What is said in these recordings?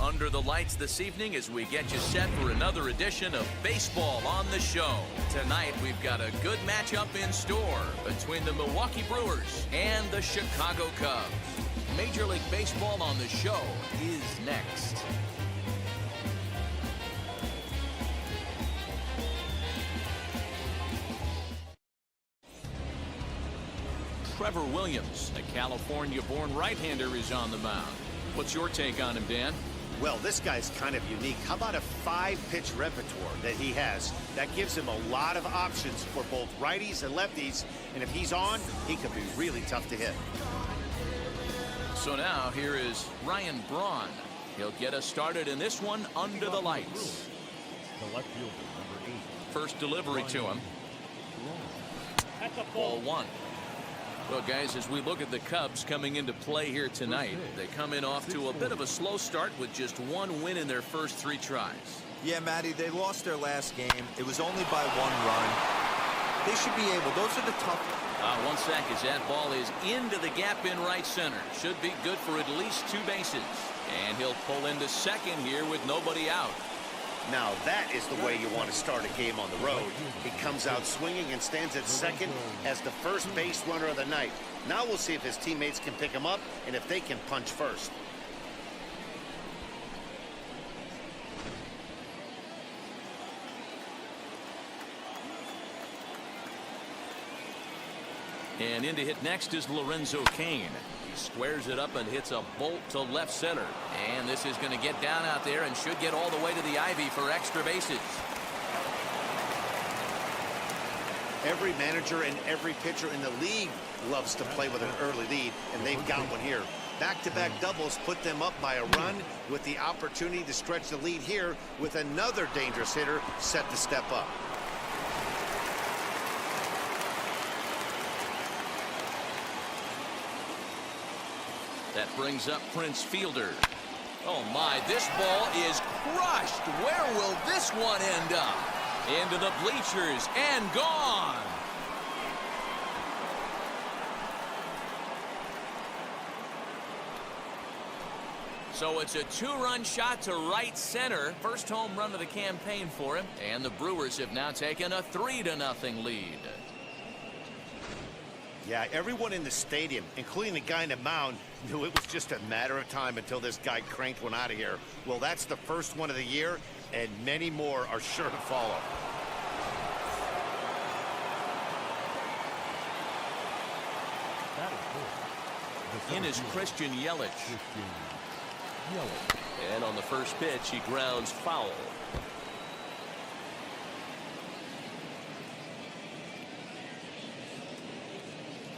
under the lights this evening as we get you set for another edition of Baseball on the Show. Tonight, we've got a good matchup in store between the Milwaukee Brewers and the Chicago Cubs. Major League Baseball on the Show is next. Trevor Williams, a California-born right-hander, is on the mound. What's your take on him, Dan? Well, this guy's kind of unique. How about a 5-pitch repertoire that he has? That gives him a lot of options for both righties and lefties. And if he's on, he could be really tough to hit. So now here is Ryan Braun. He'll get us started in this one under the lights. The left fielder, number 8. First delivery to him. Ball 1. Well, guys, as we look at the Cubs coming into play here tonight, they come in off to a bit of a slow start with just 1 win in their first 3 tries. Yeah, Matty, they lost their last game. It was only by 1 run. They should be able. Those are the tough. 1 sec as that ball is into the gap in right center. Should be good for at least 2 bases. And he'll pull into second here with nobody out. Now, that is the way you want to start a game on the road. He comes out swinging and stands at second as the first base runner of the night. Now we'll see if his teammates can pick him up and if they can punch first. And in to hit next is Lorenzo Cain. He squares it up and hits a bolt to left center. And this is going to get down out there and should get all the way to the ivy for extra bases. Every manager and every pitcher in the league loves to play with an early lead, and they've got one here. Back-to-back doubles put them up by a run with the opportunity to stretch the lead here with another dangerous hitter set to step up. That brings up Prince Fielder. Oh my, this ball is crushed. Where will this one end up? Into the bleachers and gone. So it's a 2-run shot to right center. First home run of the campaign for him. And the Brewers have now taken a 3-0 lead. Yeah, everyone in the stadium, including the guy in the mound, knew it was just a matter of time until this guy cranked one out of here. Well, that's the first one of the year, and many more are sure to follow. In is Christian Yelich. And on the first pitch, he grounds foul.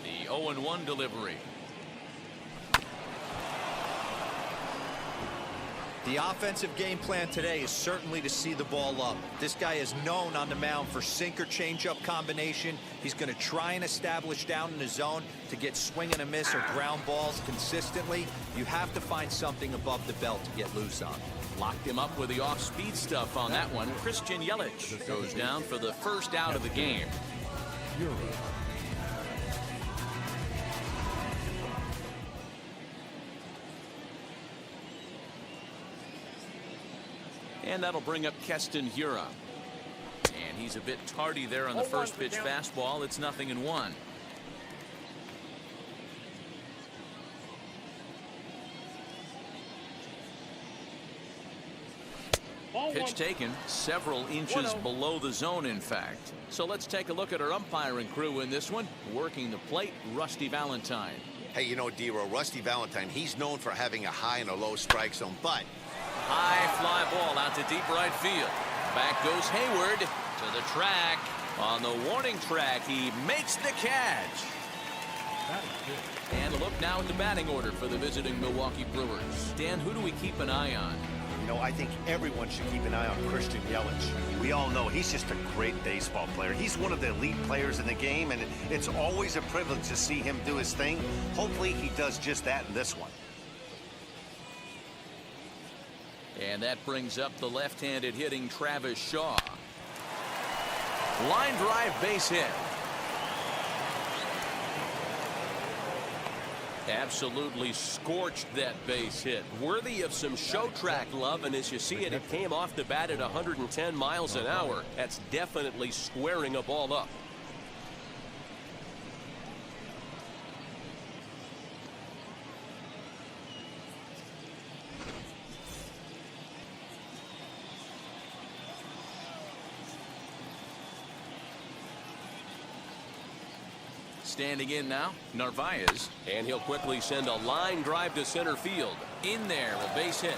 The 0-1 delivery. The offensive game plan today is certainly to see the ball up. This guy is known on the mound for sinker changeup combination. He's going to try and establish down in the zone to get swing and a miss or ground balls consistently. You have to find something above the belt to get loose on. Locked him up with the off-speed stuff on that one. Christian Yelich goes down for the first out of the game. And that'll bring up Keston Hiura. And he's a bit tardy there on the first pitch fastball. It's 0-1. Pitch taken several inches below the zone, in fact. So let's take a look at our umpiring crew in this one. Working the plate, Rusty Valentine. Hey, you know, D-Row, Rusty Valentine, he's known for having a high and a low strike zone, but high fly ball out to deep right field. Back goes Hayward to the track. On the warning track, he makes the catch. And a look now at the batting order for the visiting Milwaukee Brewers. Dan, who do we keep an eye on? You know, I think everyone should keep an eye on Christian Yelich. We all know he's just a great baseball player. He's one of the elite players in the game, and it's always a privilege to see him do his thing. Hopefully he does just that in this one. And that brings up the left-handed hitting Travis Shaw. Line drive base hit. Absolutely scorched that base hit. Worthy of some show track love, and as you see it, it came off the bat at 110 miles an hour. That's definitely squaring a ball up. Standing in now, Narvaez. And he'll quickly send a line drive to center field. In there, a base hit.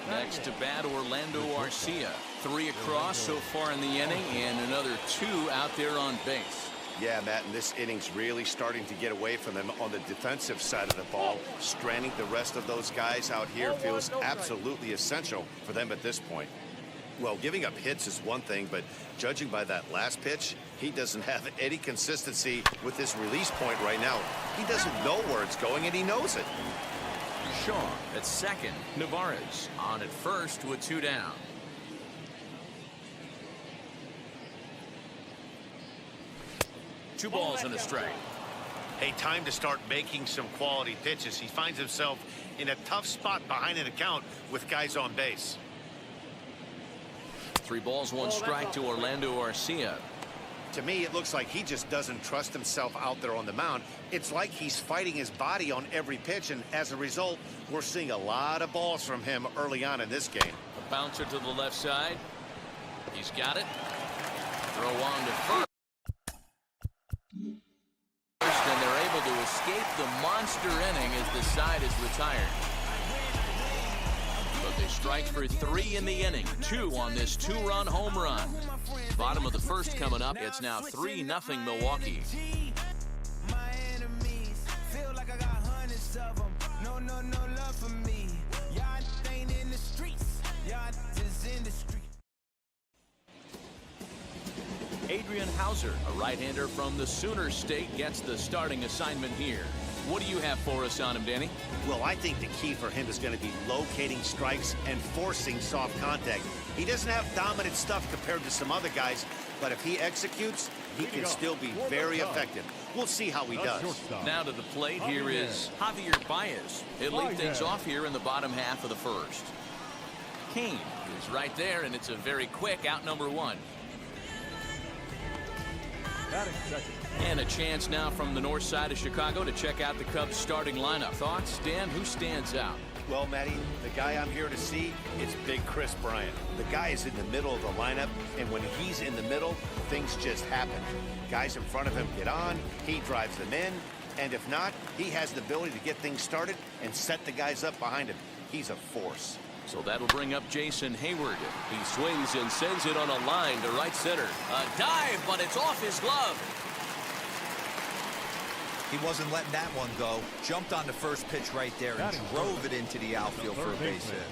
Next to bat, Orlando Arcia. 3 across so far in the inning, and another 2 out there on base. Yeah, Matt, and this inning's really starting to get away from them on the defensive side of the ball. Stranding the rest of those guys out here feels absolutely essential for them at this point. Well, giving up hits is one thing, but judging by that last pitch, he doesn't have any consistency with this release point right now. He doesn't know where it's going, and he knows it. Shaw at second. Narvaez on at first with 2 down. Two balls and a strike. Hey, time to start making some quality pitches. He finds himself in a tough spot behind an account with guys on base. 3 balls, 1 strike to Orlando Arcia. To me, it looks like he just doesn't trust himself out there on the mound. It's like he's fighting his body on every pitch, and as a result, we're seeing a lot of balls from him early on in this game. A bouncer to the left side. He's got it. Throw on to first. And they're able to escape the monster inning as the side is retired. But they strike for 3 in the inning. 2 on this 2-run home run. Bottom of the first coming up. It's now 3-0 Milwaukee. Adrian Hauser, a right-hander from the Sooner State, gets the starting assignment here. What do you have for us on him, Danny? Well, I think the key for him is going to be locating strikes and forcing soft contact. He doesn't have dominant stuff compared to some other guys, but if he executes, he can still be very effective. We'll see how he does. Now to the plate, here is Javier Baez. He'll lead things off here in the bottom half of the first. Kane is right there, and it's a very quick out number 1. And a chance now from the north side of Chicago to check out the Cubs starting lineup. Thoughts, Dan? Who stands out? Well, Matty, the guy I'm here to see is Big Chris Bryant. The guy is in the middle of the lineup, and when he's in the middle, things just happen. Guys in front of him get on, he drives them in, and if not, he has the ability to get things started and set the guys up behind him. He's a force. So that'll bring up Jason Hayward. He swings and sends it on a line to right center. A dive, but it's off his glove. He wasn't letting that one go. Jumped on the first pitch right there and drove it into the outfield for a base hit.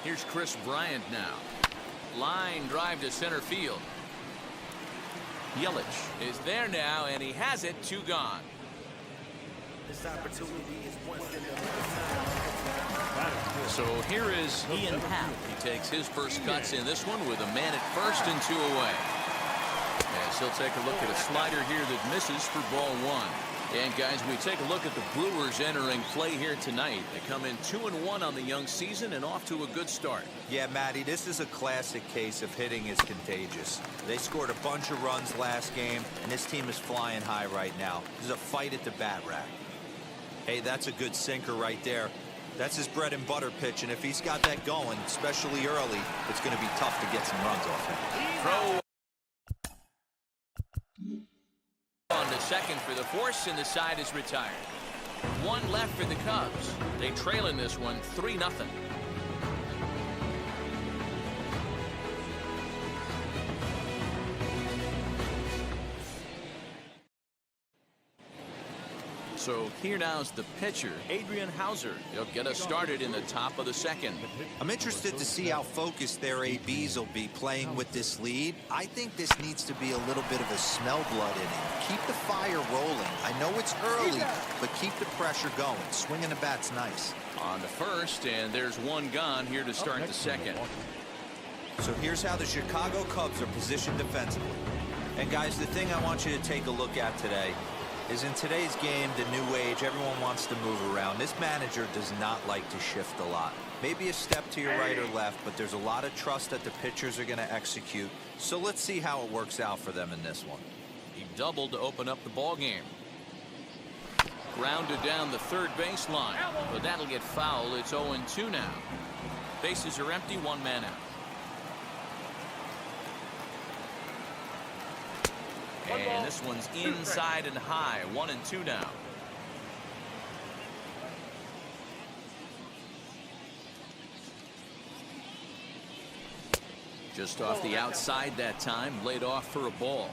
Here's Chris Bryant now. Line drive to center field. Yelich is there now, and he has it. 2 gone. So here is Ian Happ. He takes his first cuts in this one with a man at first and 2 away. As he'll take a look at a slider here that misses for ball 1. And guys, we take a look at the Brewers entering play here tonight. They come in 2-1 on the young season and off to a good start. Yeah, Matty, this is a classic case of hitting is contagious. They scored a bunch of runs last game, and this team is flying high right now. There's a fight at the bat rack. Hey, that's a good sinker right there. That's his bread and butter pitch, and if he's got that going, especially early, it's going to be tough to get some runs off him. Throw on to second for the force, and the side is retired. 1 left for the Cubs. They trail in this one 3-0. So here now's the pitcher, Adrian Hauser. He'll get us started in the top of the second. I'm interested to see how focused their ABs will be playing with this lead. I think this needs to be a little bit of a smell blood inning. Keep the fire rolling. I know it's early, but keep the pressure going. Swinging the bat's nice. On to first, and there's one gone here to start the second. So here's how the Chicago Cubs are positioned defensively. And guys, the thing I want you to take a look at today is in today's game, the new age, everyone wants to move around. This manager does not like to shift a lot. Maybe a step to your right or left, but there's a lot of trust that the pitchers are going to execute. So let's see how it works out for them in this one. He doubled to open up the ball game. Grounded down the third baseline, but that'll get fouled. It's 0-2 now. Bases are empty, one man out. And this one's inside and high. 1-2 now. Just off the outside that time, laid off for a ball.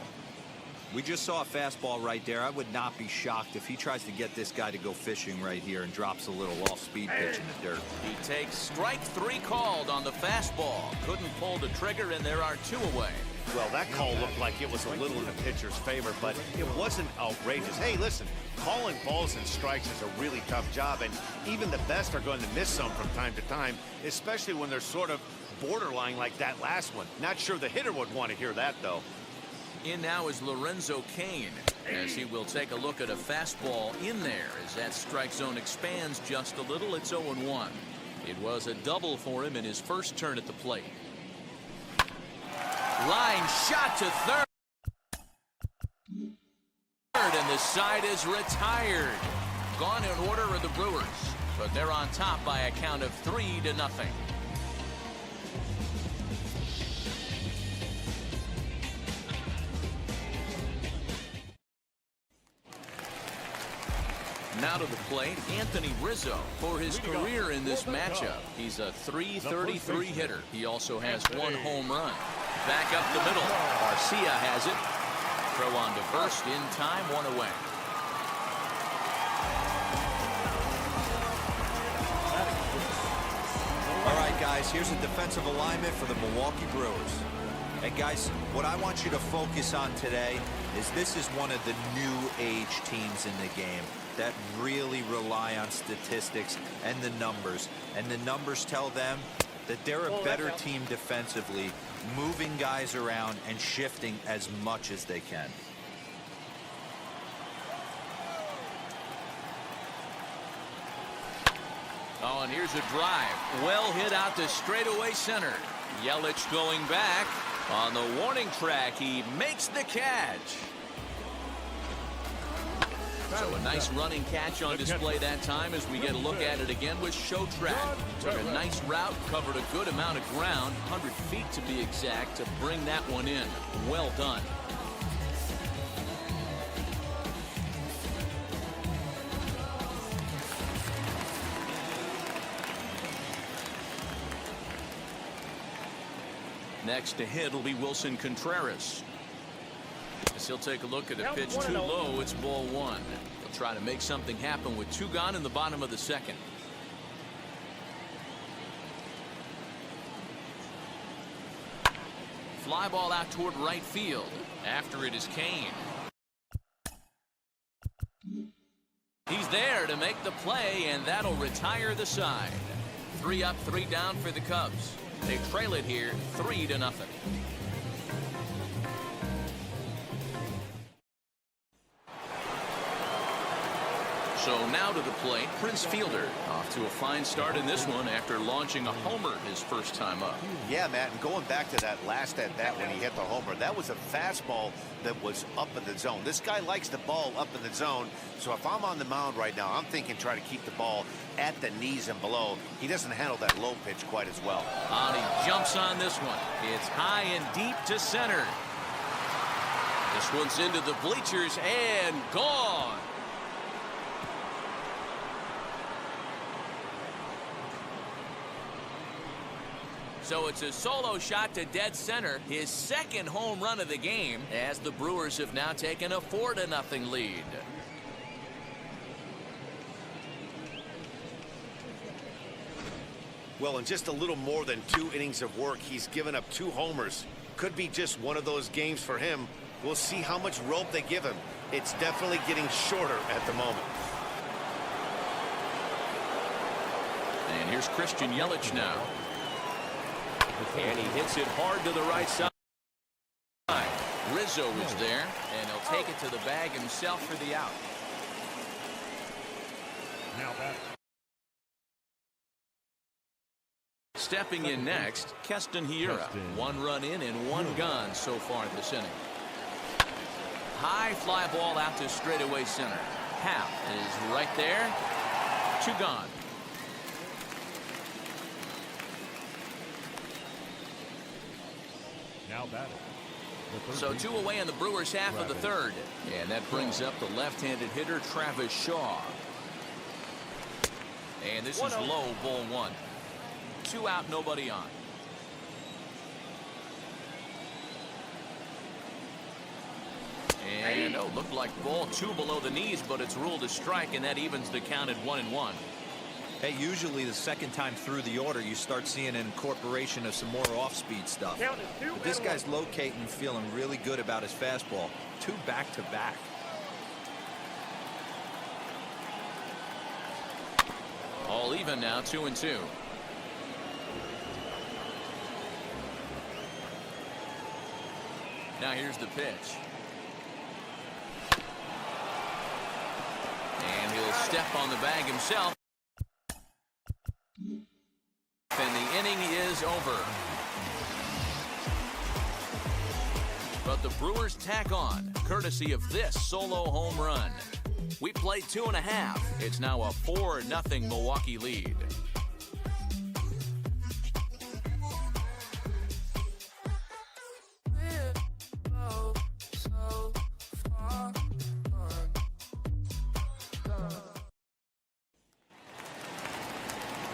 We just saw a fastball right there. I would not be shocked if he tries to get this guy to go fishing right here and drops a little off-speed pitch in the dirt. He takes strike 3 called on the fastball. Couldn't pull the trigger, and there are 2 away. Well, that call looked like it was a little in the pitcher's favor, but it wasn't outrageous. Hey, listen, calling balls and strikes is a really tough job, and even the best are going to miss some from time to time, especially when they're sort of borderline like that last one. Not sure the hitter would want to hear that, though. In now is Lorenzo Cain, as he will take a look at a fastball in there as that strike zone expands just a little. It's 0-1. It was a double for him in his first turn at the plate. Line shot to third. And the side is retired. Gone in order are the Brewers, but they're on top by a count of 3-0. Now to the plate, Anthony Rizzo for his career in this matchup. He's a .333 hitter. He also has 1 home run. Back up the middle. Garcia has it. Throw on to first in time, 1 away. All right, guys, here's a defensive alignment for the Milwaukee Brewers. And guys, what I want you to focus on today is this is one of the new age teams in the game that really rely on statistics and the numbers. And the numbers tell them that they're a better team defensively, moving guys around and shifting as much as they can. Oh, and here's a drive. Well hit out to straightaway center. Yelich going back. On the warning track, he makes the catch. So a nice running catch on display that time as we get a look at it again with show track. Took a nice route, covered a good amount of ground, 100 feet to be exact, to bring that one in. Well done. Next to hit will be Wilson Contreras. As he'll take a look at a pitch too low, it's ball 1. He'll try to make something happen with 2 gone in the bottom of the second. Fly ball out toward right field. After it is Cain. He's there to make the play, and that'll retire the side. 3 up, 3 down for the Cubs. They trail it here 3-0. So now to the plate, Prince Fielder off to a fine start in this one after launching a homer his first time up. Yeah, Matt, and going back to that last at bat when he hit the homer, that was a fastball that was up in the zone. This guy likes the ball up in the zone, so if I'm on the mound right now, I'm thinking try to keep the ball at the knees and below. He doesn't handle that low pitch quite as well. And he jumps on this one. It's high and deep to center. This one's into the bleachers and gone. So it's a solo shot to dead center, his second home run of the game, as the Brewers have now taken a 4-0 lead. Well, in just a little more than 2 innings of work, he's given up 2 homers. Could be just one of those games for him. We'll see how much rope they give him. It's definitely getting shorter at the moment. And here's Christian Yelich now. And he hits it hard to the right side. Rizzo is there, and he'll take it to the bag himself for the out. Now back. Stepping in next, Keston Hiura. 1 run in and 1 gone so far this inning. High fly ball out to straightaway center. Hap is right there. 2 gone. Now batting. So 2 away in the Brewers half of the 3rd. And that brings up the left-handed hitter Travis Shaw. And this is low, ball 1. 2 out, nobody on. And looked like ball 2 below the knees, but it's ruled a strike, and that evens the count at 1-1. Hey, usually the second time through the order, you start seeing an incorporation of some more off-speed stuff. But this guy's locating and feeling really good about his fastball. 2 back-to-back. All even now, 2-2. Now here's the pitch. And he'll step on the bag himself. And the inning is over. But the Brewers tack on, courtesy of this solo home run. We played 2.5. It's now a 4-0 Milwaukee lead.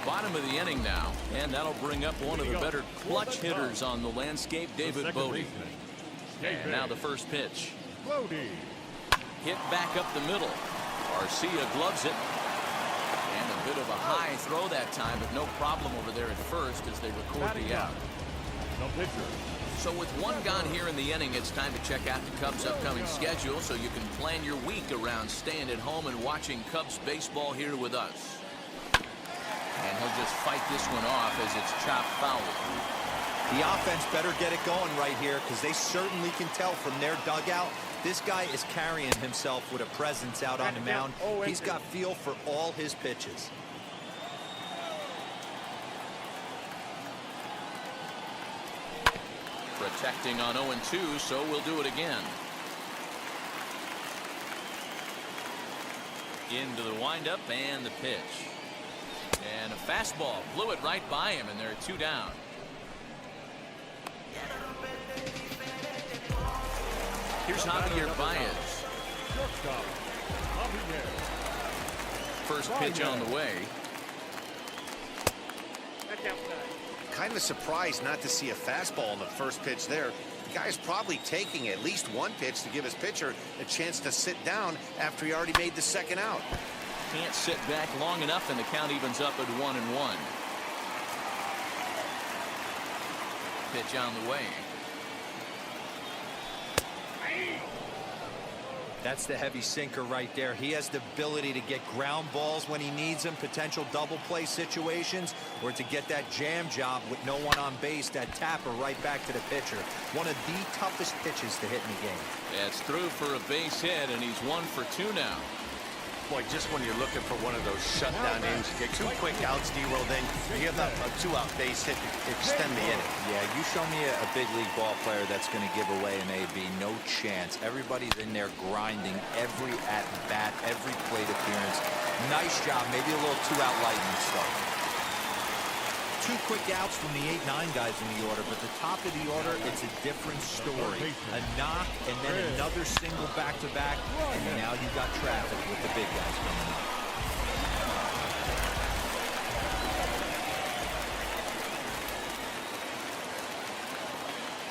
Bottom of the inning now, and that'll bring up one of the better clutch hitters on the landscape, David Bodie. And now the first pitch. Hit back up the middle. Garcia gloves it. And a bit of a high throw that time, but no problem over there at first as they record the out. So with 1 gone here in the inning, it's time to check out the Cubs' upcoming schedule so you can plan your week around staying at home and watching Cubs baseball here with us. And he'll just fight this one off as it's chopped foul. The offense better get it going right here because they certainly can tell from their dugout this guy is carrying himself with a presence out on the mound. He's got feel for all his pitches. Protecting on 0-2, so we'll do it again. Into the windup and the pitch. And a fastball blew it right by him, and they're 2 down. Here's Javier Baez. First pitch on the way. Kind of surprised not to see a fastball in the first pitch there. The guy's probably taking at least 1 pitch to give his pitcher a chance to sit down after he already made the second out. Can't sit back long enough, and the count evens up at 1-1. Pitch on the way. That's the heavy sinker right there. He has the ability to get ground balls when he needs them, potential double play situations, or to get that jam job with no one on base, that tapper right back to the pitcher. One of the toughest pitches to hit in the game. That's through for a base hit, and he's 1 for 2 now. Boy, just when you're looking for one of those shutdown innings, get 2 quick outs, D-Roll, then you have a 2-out base hit to extend the inning. Yeah, you show me a big league ball player that's going to give away an AB, no chance. Everybody's in there grinding every at-bat, every plate appearance. Nice job, maybe a little 2-out lightning stuff. 2 quick outs from the 8-9 guys in the order, but the top of the order, it's a different story. A knock and then another single back-to-back, and now you've got traffic with the big guys coming up.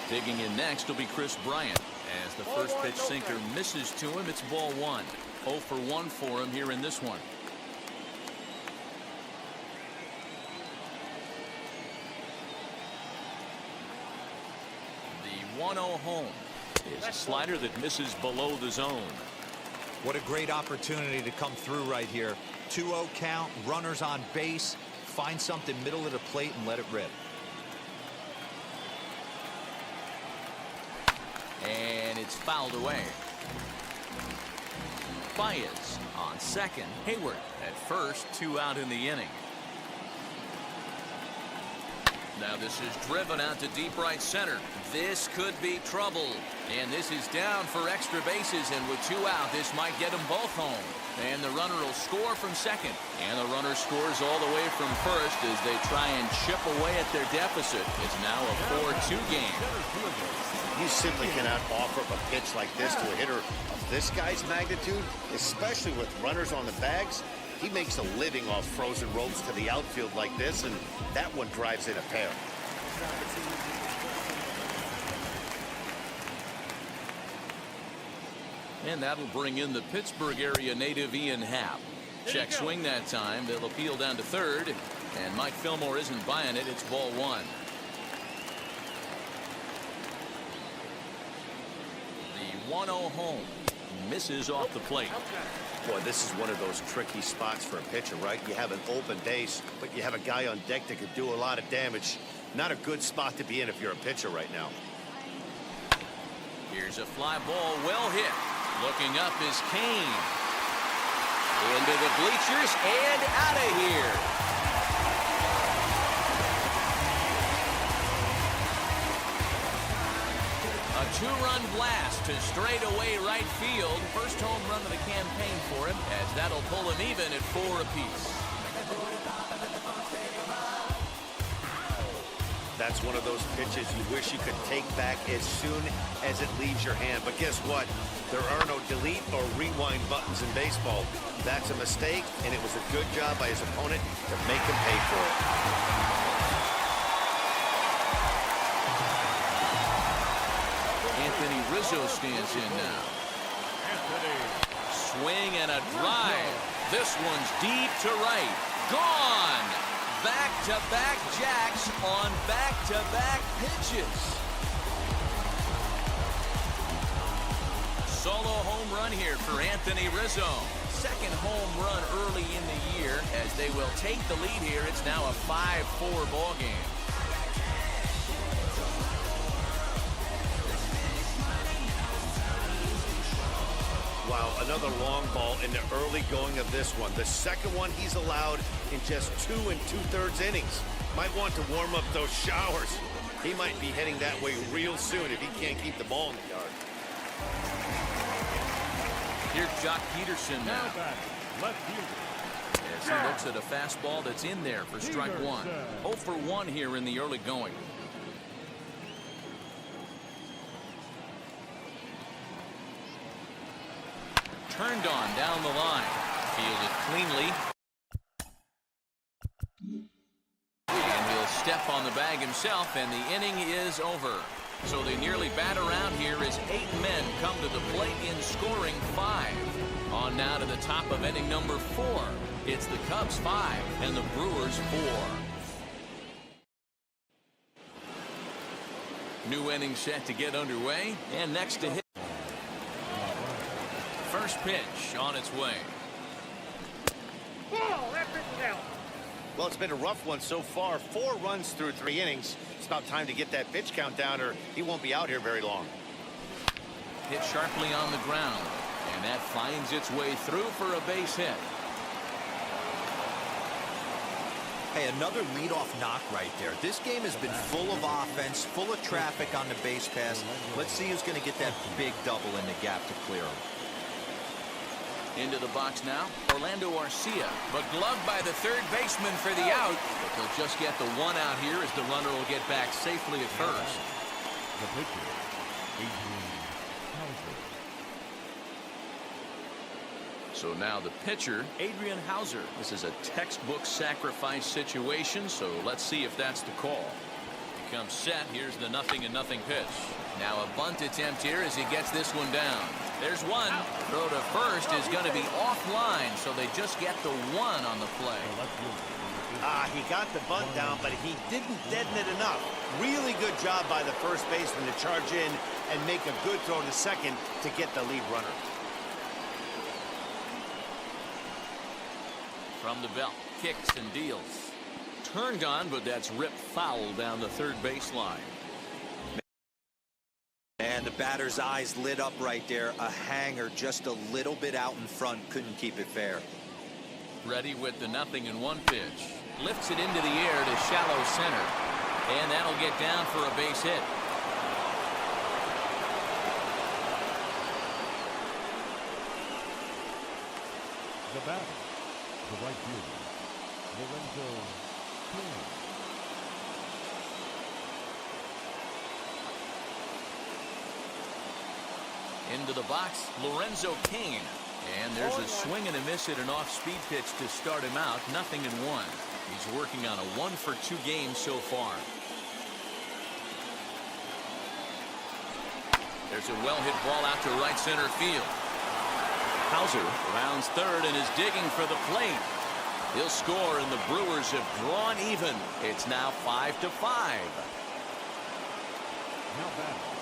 Digging in next will be Chris Bryant. As the first pitch sinker misses to him, it's ball 1. 0 for 1 for him here in this one. 1-0 home. Is a slider that misses below the zone. What a great opportunity to come through right here. 2-0 count, runners on base. Find something middle of the plate and let it rip. And it's fouled away. Baez on second. Hayward at first. 2 out in the inning. Now this is driven out to deep right center. This could be trouble. And this is down for extra bases. And with 2 out, this might get them both home. And the runner will score from second. And the runner scores all the way from first as they try and chip away at their deficit. It's now a 4-2 game. You simply cannot offer up a pitch like this to a hitter of this guy's magnitude, especially with runners on the bags. He makes a living off frozen ropes to the outfield like this, and that one drives in a pair. And that'll bring in the Pittsburgh area native Ian Happ. Check swing that time. They'll appeal down to third. And Mike Fillmore isn't buying it. It's ball 1. The 1-0 home. Misses off the plate. Boy, this is one of those tricky spots for a pitcher, right? You have an open base, but you have a guy on deck that could do a lot of damage. Not a good spot to be in if you're a pitcher right now. Here's a fly ball, well hit. Looking up is Kane. Into the bleachers and out of here. A 2-run blast to straightaway right field. First home run of the campaign for him, as that'll pull him even at 4 apiece. That's one of those pitches you wish you could take back as soon as it leaves your hand. But guess what? There are no delete or rewind buttons in baseball. That's a mistake, and it was a good job by his opponent to make him pay for it. Anthony Rizzo stands in now. Swing and a drive. This one's deep to right. Gone. Back-to-back jacks on back-to-back pitches. Solo home run here for Anthony Rizzo. Second home run early in the year as they will take the lead here. It's now a 5-4 ball game. Wow, another long ball in the early going of this one. The second one he's allowed in just 2 2/3 innings. Might want to warm up those showers. He might be heading that way real soon if he can't keep the ball in the yard. Here's Jock Peterson now. Left fielder. As he looks at a fastball that's in there for strike 1. 0 for 1 here in the early going. Turned on down the line. Fielded cleanly. And he'll step on the bag himself, and the inning is over. So they nearly bat around here as 8 men come to the plate in scoring 5. On now to the top of inning number 4. It's the Cubs 5 and the Brewers 4. New inning set to get underway, and next to hit. First pitch on its way. Well, it's been a rough one so far. 4 runs through 3 innings. It's about time to get that pitch count down, or he won't be out here very long. Hit sharply on the ground, and that finds its way through for a base hit. Hey, another leadoff knock right there. This game has been full of offense, full of traffic on the base pass. Let's see who's going to get that big double in the gap to clear him. Into the box now, Orlando Arcia, but gloved by the third baseman for the out. But they'll just get the 1 out here as the runner will get back safely at first. The pitcher, Adrian Hauser. So now the pitcher, Adrian Hauser. This is a textbook sacrifice situation, so let's see if that's the call. He comes set. Here's the 0-0 pitch. Now a bunt attempt here as he gets this one down. There's one. Throw to first is going to be offline, so they just get the 1 on the play. The left fielder, He got the bunt down, but he didn't deaden it enough. Really good job by the first baseman to charge in and make a good throw to second to get the lead runner. From the belt, kicks and deals. Turned on, but that's ripped foul down the third baseline. And the batter's eyes lit up right there. A hanger just a little bit out in front. Couldn't keep it fair. Ready with the 0-1 pitch. Lifts it into the air to shallow center. And that'll get down for a base hit. The batter, the right fielder, Lorenzo Cain. Into the box, Lorenzo Cain. And there's a swing and a miss at an off-speed pitch to start him out. 0-1. He's working on a 1-for-2 game so far. There's a well-hit ball out to right center field. Hauser rounds third and is digging for the plate. He'll score, and the Brewers have drawn even. It's now 5-5. Now batting.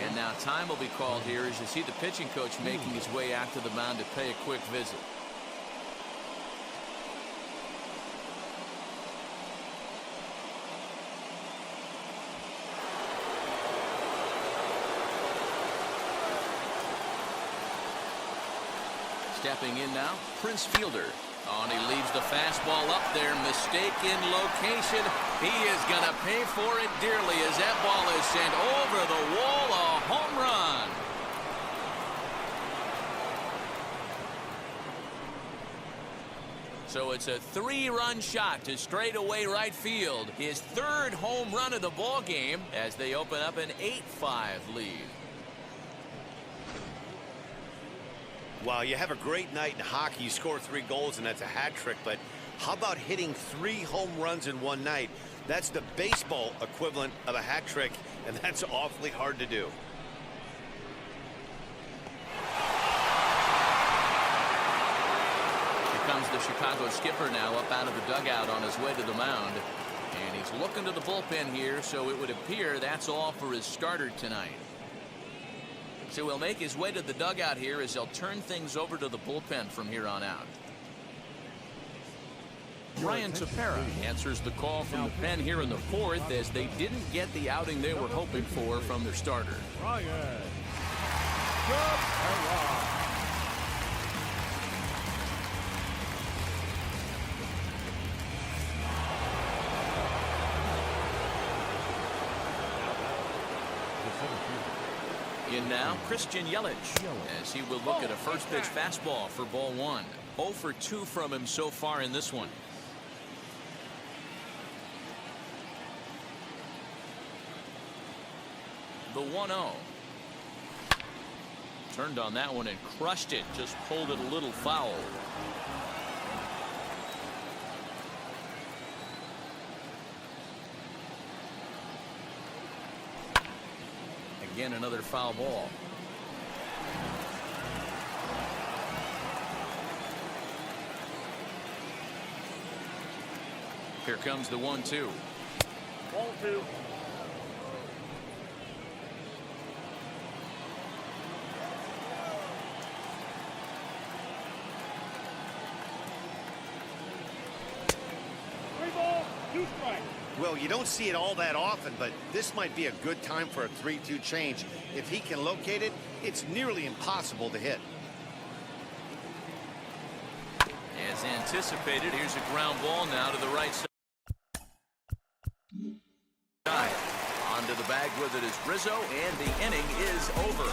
And now time will be called here as you see the pitching coach making his way out to the mound to pay a quick visit. Stepping in now, Prince Fielder. Oh, and he leaves the fastball up there. Mistaken location. He is going to pay for it dearly as that ball is sent over the wall. A home run. So it's a 3-run shot to straightaway right field. His third home run of the ball game as they open up an 8-5 lead. Well, you have a great night in hockey. You score 3 goals, and that's a hat trick. But how about hitting 3 home runs in one night? That's the baseball equivalent of a hat trick, and that's awfully hard to do. Here comes the Chicago skipper now up out of the dugout on his way to the mound. And he's looking to the bullpen here, so it would appear that's all for his starter tonight. So he'll make his way to the dugout here as they'll turn things over to the bullpen from here on out. Ryan Tepera answers the call from the pen here in the 4th as they didn't get the outing they were hoping for from their starter. Ryan Tepera. In now, Christian Yelich, as he will look at a first pitch fastball for ball 1. 0 for 2 from him so far in this one. The 1-0. Turned on that one and crushed it. Just pulled it a little foul. Again, another foul ball. Here comes the 1-2. Ball 2. Well, you don't see it all that often, but this might be a good time for a 3-2 change. If he can locate it, it's nearly impossible to hit. As anticipated, here's a ground ball now to the right side. Onto the bag with it is Rizzo, and the inning is over.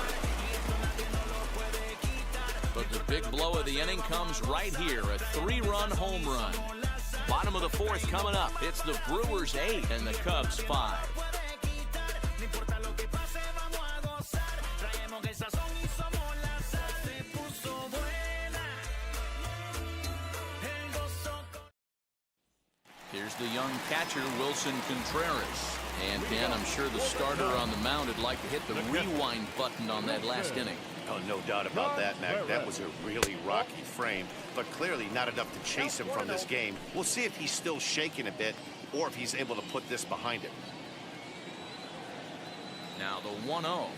But the big blow of the inning comes right here, a 3-run home run. Bottom of the 4th coming up. It's the Brewers 8 and the Cubs 5. Here's the young catcher, Wilson Contreras. And Dan, I'm sure the starter on the mound would like to hit the rewind button on that last inning. Oh, no doubt about that, Mac. That was a really rocky frame, but clearly not enough to chase him from this game. We'll see if he's still shaking a bit or if he's able to put this behind him. Now the 1-0.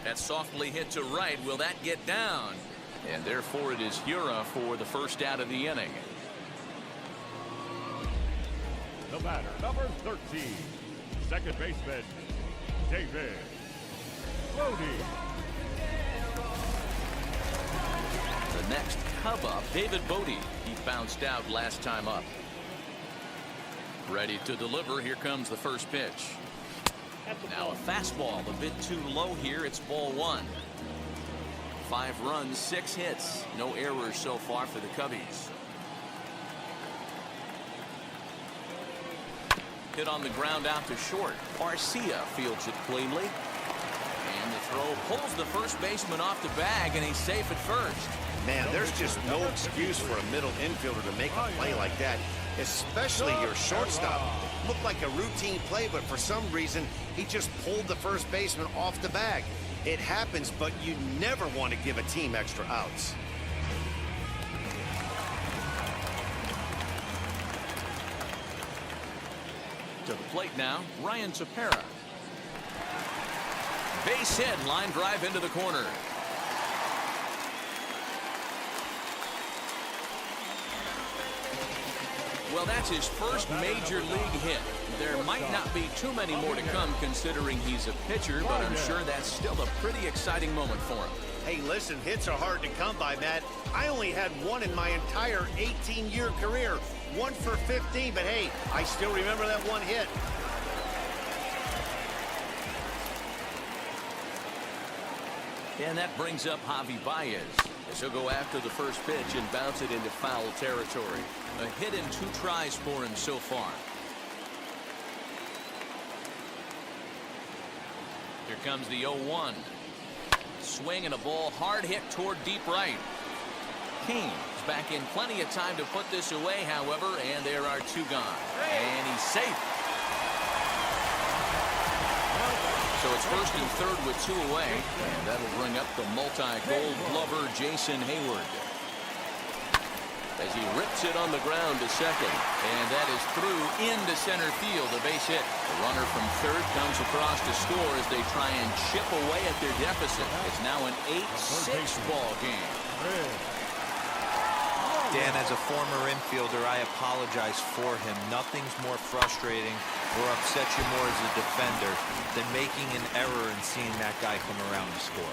That's softly hit to right. Will that get down? And therefore it is Hura for the first out of the inning. The batter, number 13, second baseman, David Bodie. The next Cub up, David Bodie. He bounced out last time up. Ready to deliver. Here comes the first pitch. Now a fastball a bit too low here. It's ball 1. 5 runs, 6 hits. No errors so far for the Cubbies. Hit on the ground out to short. Arcia fields it cleanly. And the throw pulls the first baseman off the bag, and he's safe at first. Man, there's just no excuse for a middle infielder to make a play like that, especially your shortstop. Looked like a routine play, but for some reason, he just pulled the first baseman off the bag. It happens, but you never want to give a team extra outs. To the plate now, Ryan Tepera. Base hit, line drive into the corner. Well, that's his first major league hit. There might not be too many more to come considering he's a pitcher, but I'm sure that's still a pretty exciting moment for him. Hey, listen, hits are hard to come by, Matt. I only had one in my entire 18-year career. 1 for 15, but hey, I still remember that one hit. And that brings up Javi Baez, as he'll go after the first pitch and bounce it into foul territory. A hit in 2 tries for him so far. Here comes the 0-1. Swing and a ball hard hit toward deep right. Kane is back in plenty of time to put this away, however, and there are 2 gone. And he's safe. So it's first and third with 2 away, and that'll bring up the multi-gold glover Jason Hayward. As he rips it on the ground to second, and that is through into center field, a base hit. The runner from third comes across to score as they try and chip away at their deficit. It's now an 8-6 ball game. Dan, as a former infielder, I apologize for him. Nothing's more frustrating or upsets you more as a defender than making an error and seeing that guy come around to score.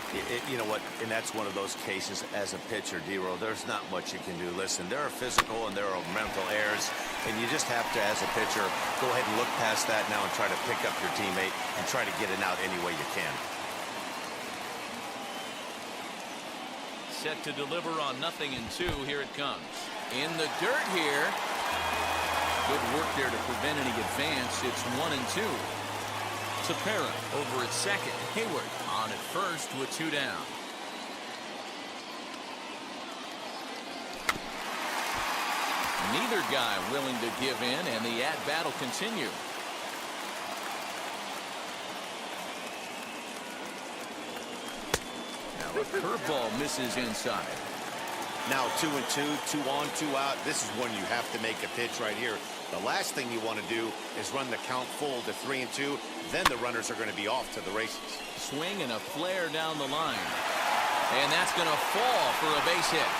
You know what? And that's one of those cases as a pitcher, D-Roll. There's not much you can do. Listen, there are physical and there are mental errors, and you just have to, as a pitcher, go ahead and look past that now and try to pick up your teammate and try to get it out any way you can. Set to deliver on 0-2. Here it comes. In the dirt here. Good work there to prevent any advance. It's 1-2. Tepera over at second. Hayward on at first with 2 down. Neither guy willing to give in, and the at-bat will continue. A curveball misses inside. Now 2-2, 2 on, 2 out. This is when you have to make a pitch right here. The last thing you want to do is run the count full to 3-2. Then the runners are going to be off to the races. Swing and a flare down the line. And that's going to fall for a base hit.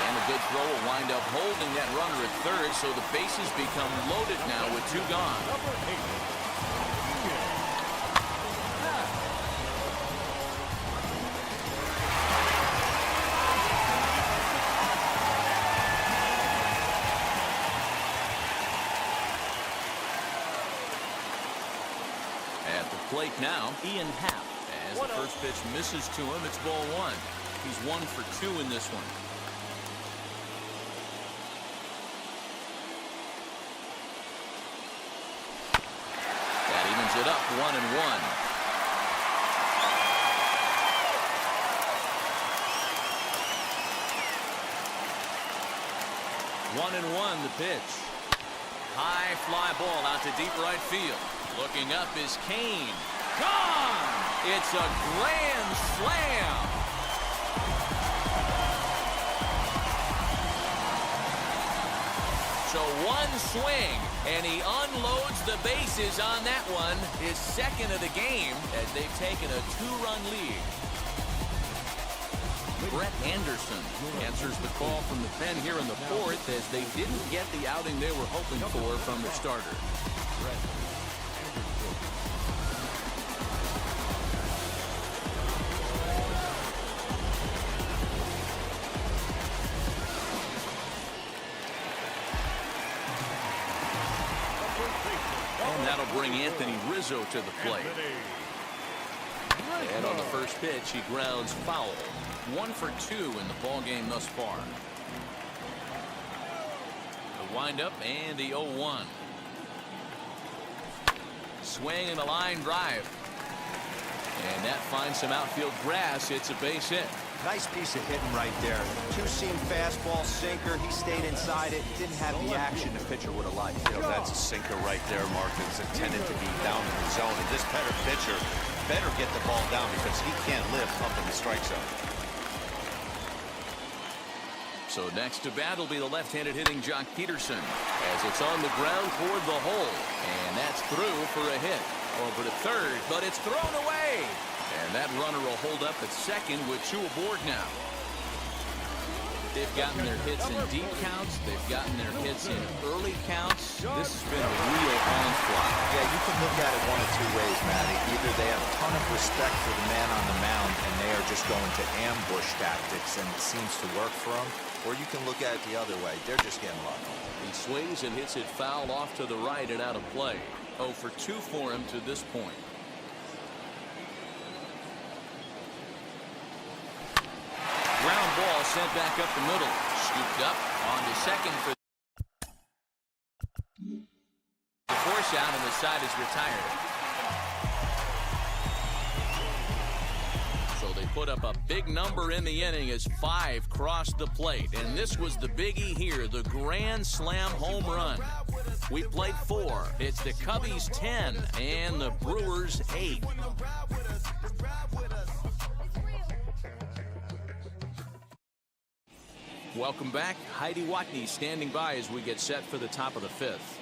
And a good throw will wind up holding that runner at third, so the bases become loaded now with 2 gone. Plate now, Ian Happ. As the first pitch misses to him, it's ball 1. He's 1 for 2 in this one. That evens it up, 1-1. One and one, the pitch. High fly ball out to deep right field. Looking up is Kane. Gone! It's a grand slam. So one swing, and he unloads the bases on that one. His second of the game as they've taken a 2-run lead. Brett Anderson answers the call from the pen here in the fourth as they didn't get the outing they were hoping for from the starter. And that'll bring Anthony Rizzo to the plate. And on the first pitch, he grounds foul. 1 for 2 in the ball game thus far. The windup and the 0-1. Swing and a line drive. And that finds some outfield grass. It's a base hit. Nice piece of hitting right there. Two-seam fastball, sinker. He stayed inside it. Didn't have the action the pitcher would have liked. You know, that's a sinker right there, Mark. It's intended to be down in the zone. And this pitcher better get the ball down because he can't live up in the strike zone. So next to bat will be the left-handed hitting Jock Peterson as it's on the ground toward the hole. And that's through for a hit. Over to third, but it's thrown away. And that runner will hold up at second with 2 aboard now. They've gotten their hits in deep counts. They've gotten their hits in early counts. This has been a real onslaught. Yeah, you can look at it one of 2 ways, Matty. Either they have a ton of respect for the man on the mound and they are just going to ambush tactics and it seems to work for them. Or you can look at it the other way. They're just getting lucky. He swings and hits it foul off to the right and out of play. 0 for 2 for him to this point. Ground ball sent back up the middle. Scooped up onto second for the force out, and the side is retired. So they put up a big number in the inning as 5 crossed the plate. And this was the biggie here, the grand slam home run. We played 4. It's the Cubbies 10 and the Brewers 8. Welcome back. Heidi Watney standing by as we get set for the top of the 5th.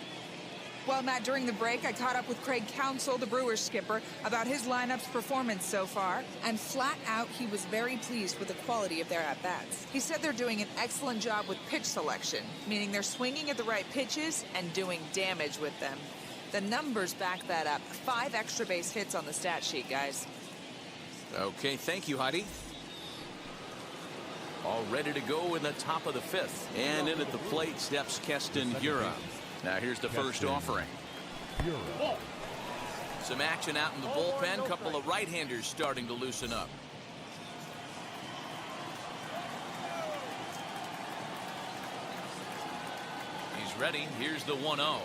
Well, Matt, during the break, I caught up with Craig Counsell, the Brewers skipper, about his lineup's performance so far. And flat out, he was very pleased with the quality of their at-bats. He said they're doing an excellent job with pitch selection, meaning they're swinging at the right pitches and doing damage with them. The numbers back that up. 5 extra base hits on the stat sheet, guys. Okay, thank you, Heidi. All ready to go in the top of the 5th. And in at the plate steps Keston Hiura. Now here's the first offering. Some action out in the bullpen. Couple of right-handers starting to loosen up. He's ready. Here's the 1-0.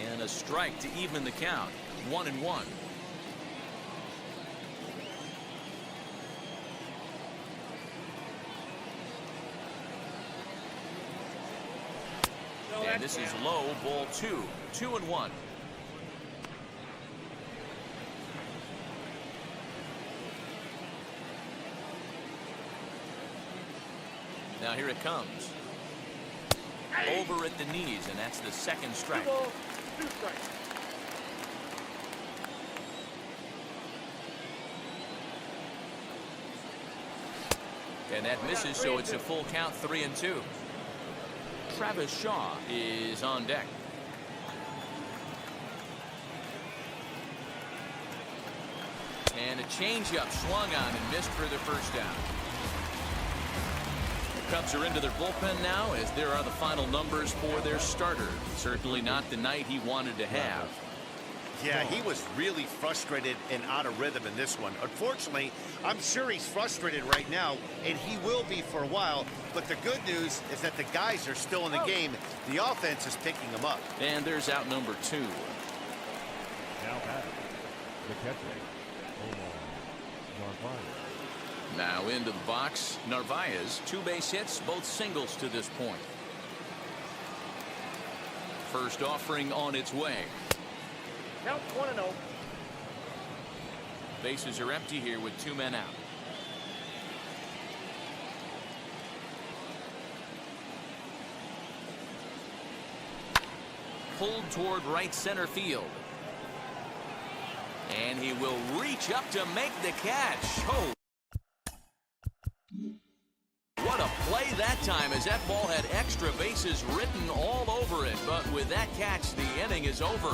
And a strike to even the count. 1-1. And this is low, ball 2. 2-1. Now here it comes. Over at the knees, and that's the second strike. 2 strikes. And that misses, so it's a full count, 3-2. Travis Shaw is on deck. And a changeup swung on and missed for the first down. The Cubs are into their bullpen now as there are the final numbers for their starter. Certainly not the night he wanted to have. Yeah, he was really frustrated and out of rhythm in this one. Unfortunately, I'm sure he's frustrated right now, and he will be for a while. But the good news is that the guys are still in the game. The offense is picking them up. And there's out number 2. Now back. The catcher, Omar Narvaez. Now into the box, Narvaez. 2 base hits, both singles to this point. First offering on its way. Count 1-0. Bases are empty here with 2 men out. Pulled toward right center field. And he will reach up to make the catch. Oh. What a play that time, as that ball had extra bases written all over it. But with that catch, the inning is over.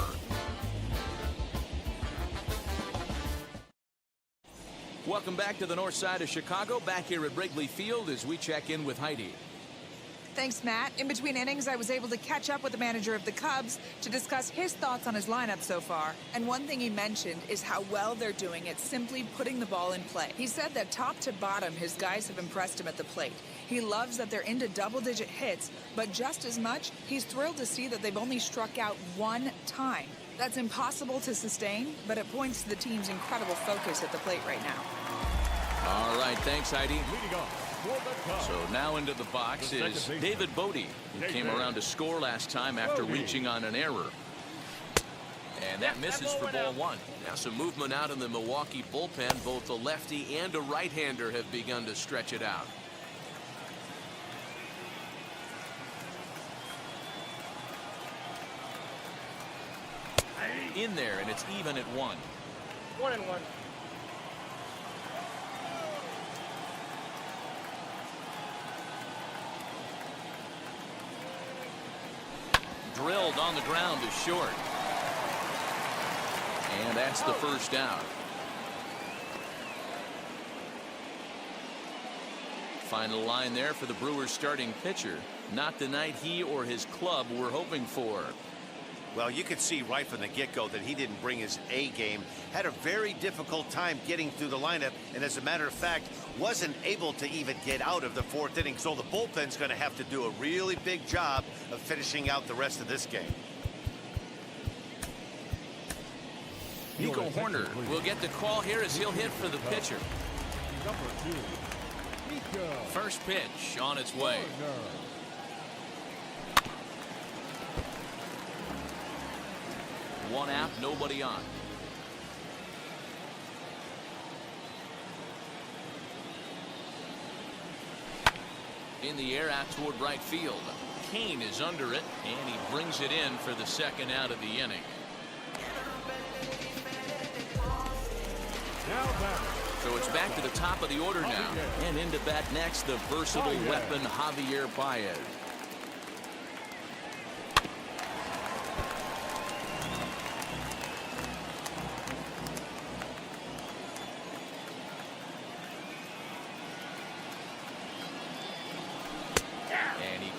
Welcome back to the north side of Chicago. Back here at Wrigley Field as we check in with Heidi. Thanks, Matt. In between innings, I was able to catch up with the manager of the Cubs to discuss his thoughts on his lineup so far. And one thing he mentioned is how well they're doing at simply putting the ball in play. He said that top to bottom, his guys have impressed him at the plate. He loves that they're into double-digit hits, but just as much, he's thrilled to see that they've only struck out 1 time. That's impossible to sustain, but it points to the team's incredible focus at the plate right now. All right, thanks, Heidi. So now into the box is David Bodie, who came around to score last time after reaching on an error. And that misses for ball 1. Now some movement out in the Milwaukee bullpen. Both a lefty and a right-hander have begun to stretch it out. In there, and it's even at 1. 1-1. Drilled on the ground to short. And that's the first out. Final line there for the Brewers starting pitcher. Not the night he or his club were hoping for. Well, you could see right from the get-go that he didn't bring his A game. Had a very difficult time getting through the lineup, and as a matter of fact, wasn't able to even get out of the 4th inning. So the bullpen's going to have to do a really big job of finishing out the rest of this game. Nico Horner will get the call here as he'll hit for the pitcher. Number 2, Nico. First pitch on its way. Horner. One out, nobody on. In the air out toward right field. Kane is under it, and he brings it in for the second out of the inning. Now back. So it's back to the top of the order now. And into bat next, the versatile weapon Javier Baez.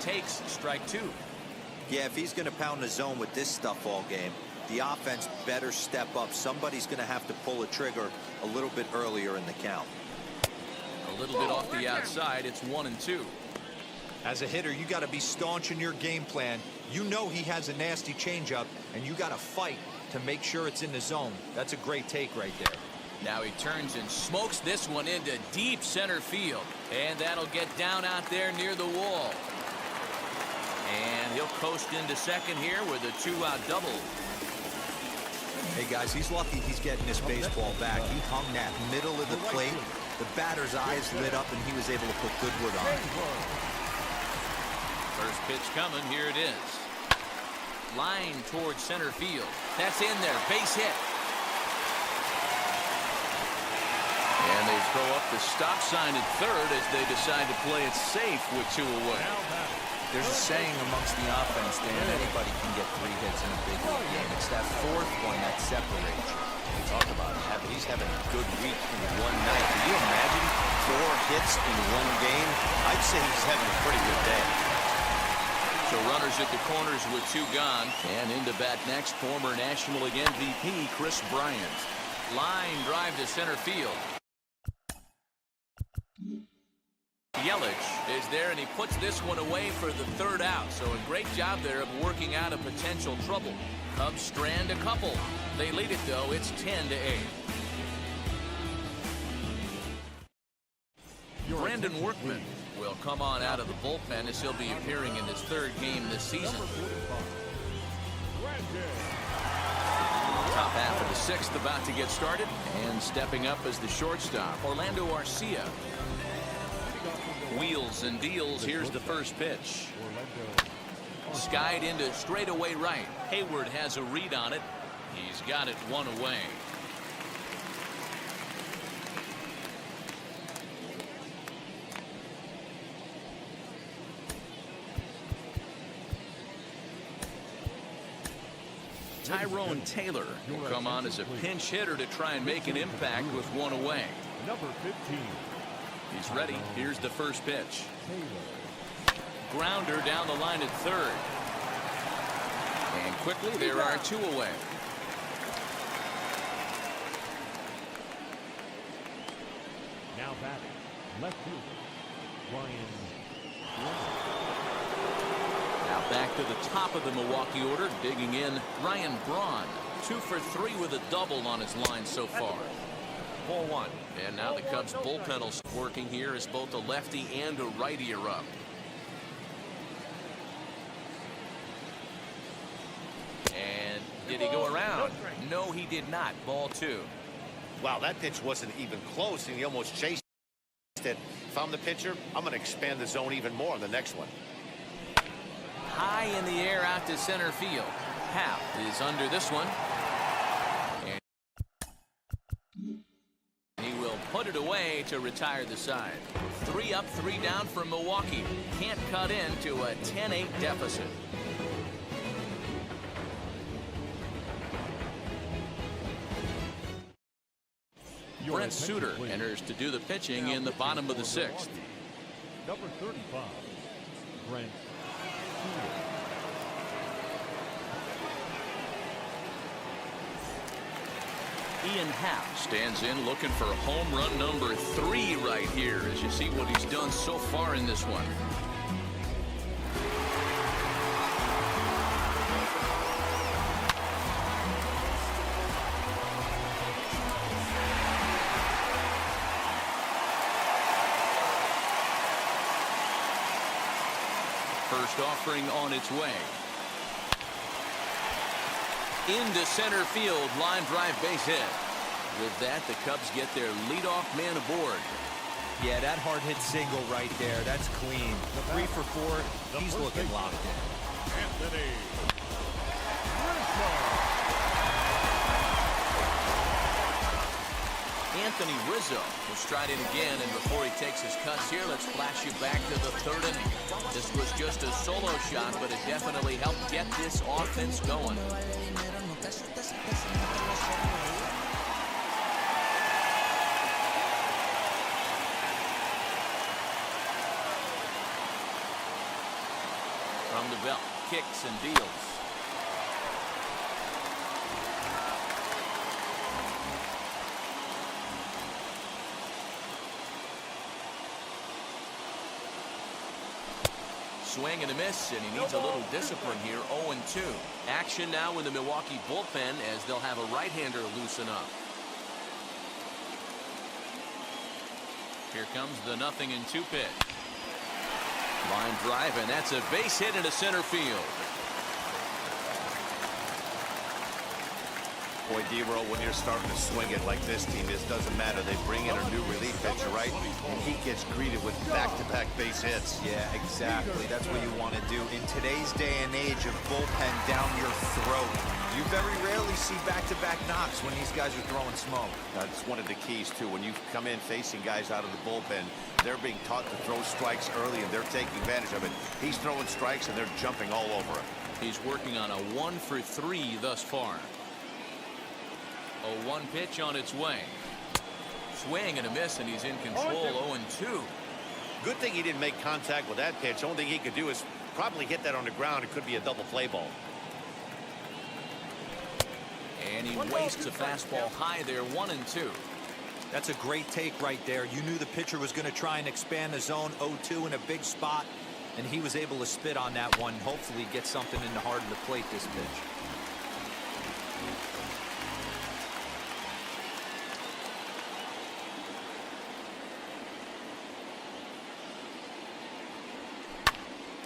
Takes strike 2. Yeah, if he's going to pound the zone with this stuff all game, the offense better step up. Somebody's going to have to pull a trigger a little bit earlier in the count. A little bit off the outside. It's 1-2. As a hitter, you got to be staunch in your game plan. You know he has a nasty changeup, and you got to fight to make sure it's in the zone. That's a great take right there. Now he turns and smokes this one into deep center field. And that'll get down out there near the wall. And he'll coast into second here with a 2-out double. Hey, guys, he's lucky he's getting this baseball back. He hung that middle of the plate. The batter's eyes lit up, and he was able to put good wood on it. First pitch coming. Here it is. Line towards center field. That's in there. Base hit. And they throw up the stop sign at third as they decide to play it safe with 2 away. There's a saying amongst the offense, Dan, anybody can get 3 hits in a big league game. It's that 4th one that separates you. Talk about he's having a good week in one night. Can you imagine 4 hits in one game? I'd say he's having a pretty good day. So runners at the corners with 2 gone. And into bat next, former National League MVP Chris Bryant. Line drive to center field. Yelich is there, and he puts this one away for the 3rd out. So a great job there of working out a potential trouble. Cubs strand a couple. They lead it, though. It's 10-8. Brandon Workman will come on out of the bullpen as he'll be appearing in his 3rd game this season. Top half of the sixth about to get started, and stepping up as the shortstop, Orlando Arcia. Wheels and deals. Here's the first pitch. Skied into straightaway right. Hayward has a read on it. He's got it one away. Tyrone Taylor will come on as a pinch hitter to try and make an impact with one away. Number 15. He's ready. Here's the first pitch. Grounder down the line at third. And quickly there are two away. Now batting, left fielder, Ryan. Now back to the top of the Milwaukee order, digging in, Ryan Braun. 2 for 3 with a double on his line so far. Ball one. And now the Cubs bullpen will start working here as both a lefty and a righty are up. And did he go around? No, he did not. Ball two. Wow, that pitch wasn't even close, and he almost chased it. If I'm the pitcher, I'm going to expand the zone even more on the next one. High in the air out to center field. Happ is under this one. And he will put it away to retire the side. 3 up, 3 down for Milwaukee. Can't cut into a 10-8 deficit. Brent Suter enters to do the pitching in the bottom of the sixth. Number 35, Brent Suter. Ian Happ stands in looking for home run number 3 right here as you see what he's done so far in this one. First offering on its way. Into center field, line drive base hit. With that, the Cubs get their leadoff man aboard. Yeah, that hard hit single right there. That's clean. 3 for 4. He's looking locked in. Anthony. Anthony Rizzo will stride in again, and before he takes his cuts here, let's flash you back to the 3rd inning. This was just a solo shot, but it definitely helped get this offense going. From the belt, kicks and deals. Swing and a miss, and he needs a little discipline here. 0-2. Action now in the Milwaukee bullpen as they'll have a right-hander loosen up. Here comes the 0-2 pitch. Line drive, and that's a base hit into center field. Boy, D-Roll, when you're starting to swing it like this team is, doesn't matter. They bring in a new relief pitcher, right? And he gets greeted with back-to-back base hits. Yeah, exactly. That's what you want to do. In today's day and age of bullpen down your throat, you very rarely see back-to-back knocks when these guys are throwing smoke. That's one of the keys, too. When you come in facing guys out of the bullpen, they're being taught to throw strikes early, and they're taking advantage of it. He's throwing strikes, and they're jumping all over him. He's working on a 1 for 3 thus far. A 1 pitch on its way. Swing and a miss, and he's in control. 0-2. Good thing he didn't make contact with that pitch. Only thing he could do is probably hit that on the ground. It could be a double play ball. And he wastes a fastball high there. 1-2. That's a great take right there. You knew the pitcher was going to try and expand the zone. 0-2 in a big spot, and he was able to spit on that one. Hopefully get something in the heart of the plate this pitch.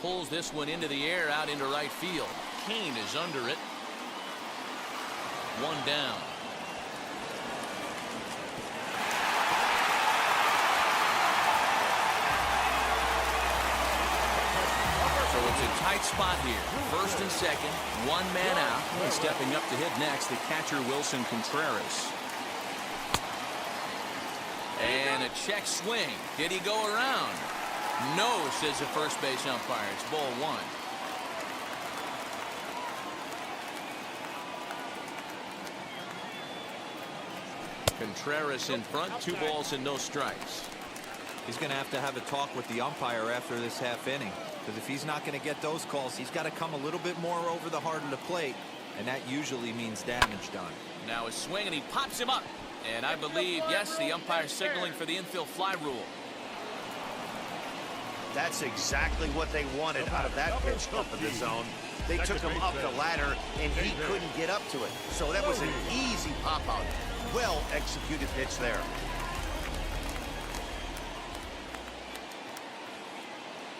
Pulls this one into the air out into right field. Kane is under it. One down. So it's a tight spot here. First and second, one man out. And stepping up to hit next, the catcher Wilson Contreras. And a check swing. Did he go around? No, says the first base umpire. It's ball one. Contreras in front, 2 balls and no strikes. He's going to have a talk with the umpire after this half inning, because if he's not going to get those calls, he's got to come a little bit more over the heart of the plate, and that usually means damage done. Now a swing, and he pops him up. And I believe, yes, the umpire's signaling for the infield fly rule. That's exactly what they wanted out of that pitch up in the zone. They took him up the ladder, and he couldn't get up to it. So that was an easy pop-out. Well-executed pitch there.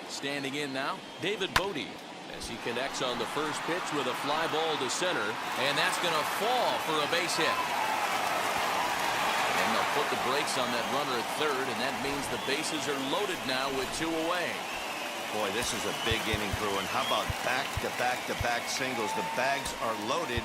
Standing in now, David Bodie, as he connects on the first pitch with a fly ball to center, and that's going to fall for a base hit. And they'll put the brakes on that runner at third, and that means the bases are loaded now with 2 away. Boy, this is a big inning, Bruin. How about back-to-back-to-back singles? The bags are loaded,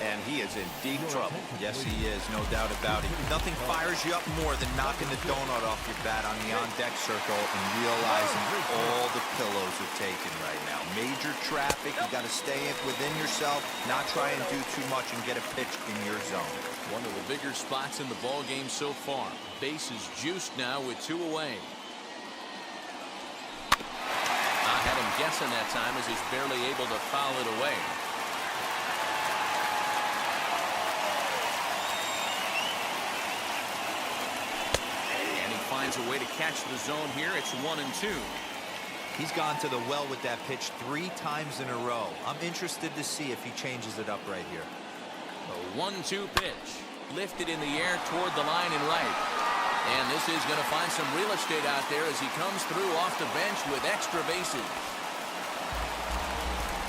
and he is in deep trouble. Yes, he is, no doubt about it. Nothing fires you up more than knocking the donut off your bat on the on-deck circle and realizing all the pillows are taken right now. Major traffic, you got to stay within yourself, not try and do too much and get a pitch in your zone. One of the bigger spots in the ball game so far. Bases juiced now with 2 away. I had him guessing that time as he's barely able to foul it away. And he finds a way to catch the zone here. It's 1 and 2. He's gone to the well with that pitch 3 times in a row. I'm interested to see if he changes it up right here. The 1-2 pitch. Lifted in the air toward the line and right. And this is going to find some real estate out there as he comes through off the bench with extra bases.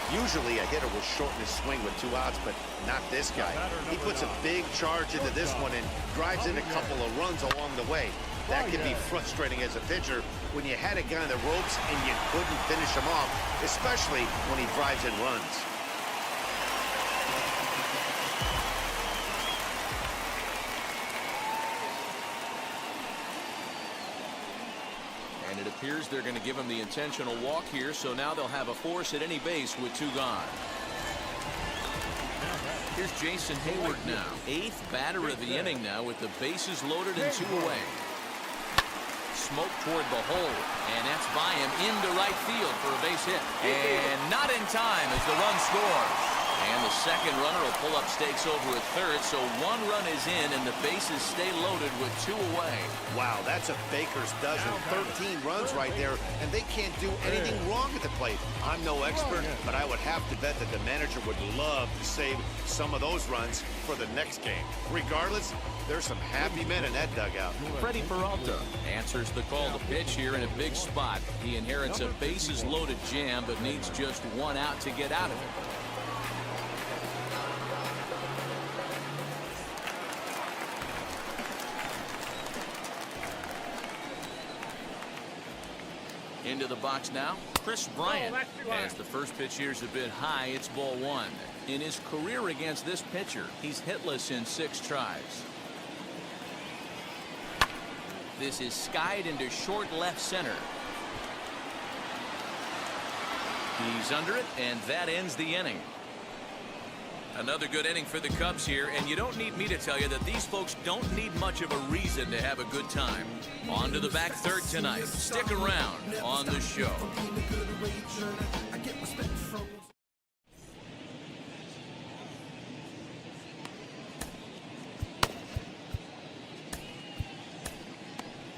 Usually a hitter will shorten his swing with 2 outs, but not this guy. He puts a big charge into this one and drives in a couple of runs along the way. That can be frustrating as a pitcher when you had a guy on the ropes and you couldn't finish him off, especially when he drives in runs. And it appears they're going to give him the intentional walk here, so now they'll have a force at any base with 2 gone. Here's Jason Hayward now, 8th batter of the inning now with the bases loaded and 2 away. Smoke toward the hole, and that's by him into right field for a base hit. And not in time as the run scores. And the second runner will pull up stakes over at third, so 1 run is in, and the bases stay loaded with 2 away. Wow, that's a baker's dozen. 13 runs right there, and they can't do anything wrong at the plate. I'm no expert, but I would have to bet that the manager would love to save some of those runs for the next game. Regardless, there's some happy men in that dugout. Freddie Peralta answers the call to pitch here in a big spot. He inherits a bases-loaded jam, but needs just 1 out to get out of it. Into the box now, Chris Bryant. As the first pitch here's a bit high, it's ball 1. In his career against this pitcher, he's hitless in 6 tries. This is skied into short left center. He's under it, and that ends the inning. Another good inning for the Cubs here, and you don't need me to tell you that these folks don't need much of a reason to have a good time. On to the back third tonight. Stick around on the show.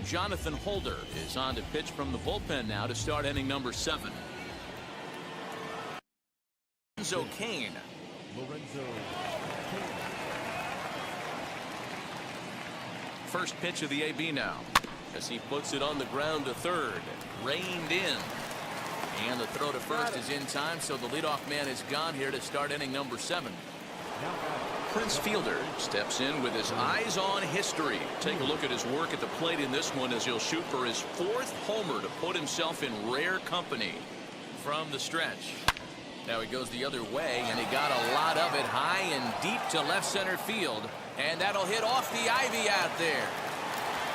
Jonathan Holder is on to pitch from the bullpen now to start inning number 7. Lorenzo Cain. First pitch of the AB now as he puts it on the ground to third. Reined in. And the throw to first is in time, so the leadoff man is gone here to start inning number 7. Prince Fielder steps in with his eyes on history. Take a look at his work at the plate in this one as he'll shoot for his 4th homer to put himself in rare company. From the stretch. Now he goes the other way, and he got a lot of it high and deep to left center field. And that'll hit off the ivy out there.